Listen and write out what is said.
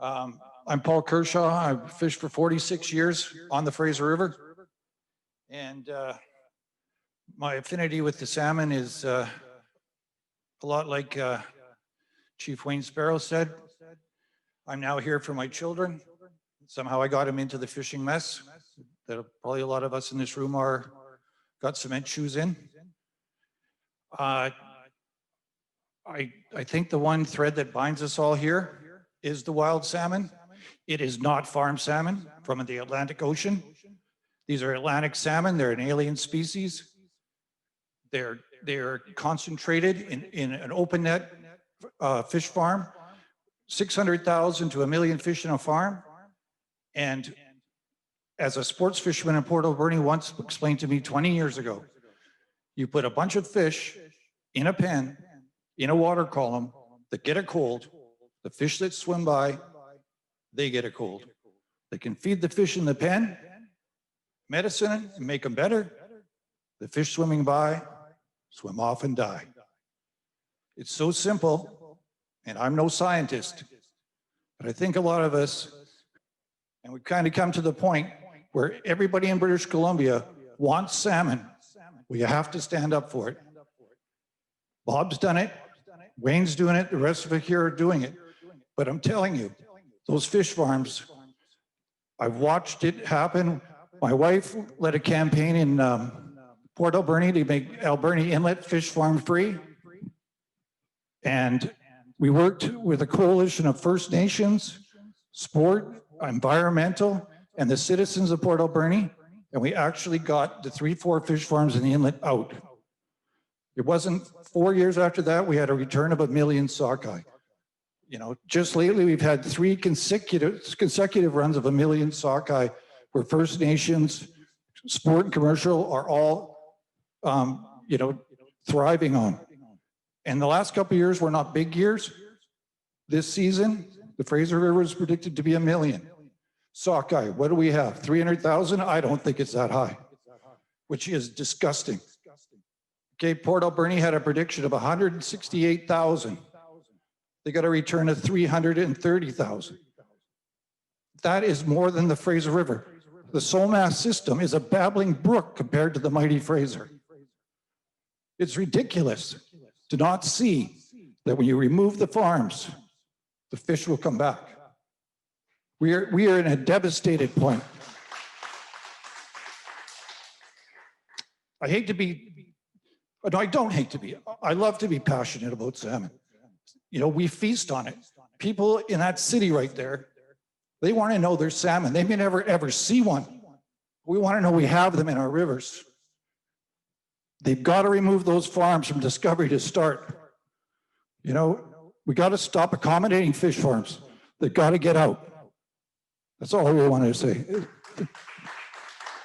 I'm Paul Kershaw. I've fished for 46 years on the Fraser River. And my affinity with the salmon is a lot like Chief Wayne Sparrow said. I'm now here for my children. Somehow I got them into the fishing mess that probably a lot of us in this room got cement shoes in. I think the one thread that binds us all here is the wild salmon. It is not farm salmon from the Atlantic Ocean. These are Atlantic salmon. They're an alien species. They're concentrated in an open net fish farm, 600,000 to 1 million fish in a farm. And as a sports fisherman in Port Alberni once explained to me 20 years ago, you put a bunch of fish in a pen, in a water column that get a cold. The fish that swim by, they get a cold. They can feed the fish in the pen, medicine, and make them better. The fish swimming by, swim off and die. It's so simple, and I'm no scientist, but I think a lot of us, and we've kind of come to the point where everybody in British Columbia wants salmon. Well, you have to stand up for it. Bob's done it, Wayne's doing it, the rest of us here are doing it. But I'm telling you, those fish farms, I've watched it happen. My wife led a campaign in Port Alberni to make Alberni Inlet Fish Farm free. And we worked with a coalition of First Nations, sport, environmental, and the citizens of Port Alberni. And we actually got the 3-4 fish farms in the inlet out. It wasn't 4 years after that, we had a return of 1 million sockeye. You know, just lately we've had 3 consecutive runs of 1 million sockeye where First Nations, sport and commercial are all, you know, thriving on. And the last couple of years were not big years. This season, the Fraser River is predicted to be 1 million. Sockeye, what do we have? 300,000? I don't think it's that high, which is disgusting. Okay, Port Alberni had a prediction of 168,000. They got a return of 330,000. That is more than the Fraser River. The Solmass system is a babbling brook compared to the mighty Fraser. It's ridiculous to not see that when you remove the farms, the fish will come back. We are in a devastated point. I hate to be, no, I don't hate to be. I love to be passionate about salmon. You know, we feast on it. People in that city right there, they want to know there's salmon. They may never ever see one. We want to know we have them in our rivers. They've got to remove those farms from discovery to start. You know, we got to stop accommodating fish farms. They've got to get out. That's all I really wanted to say.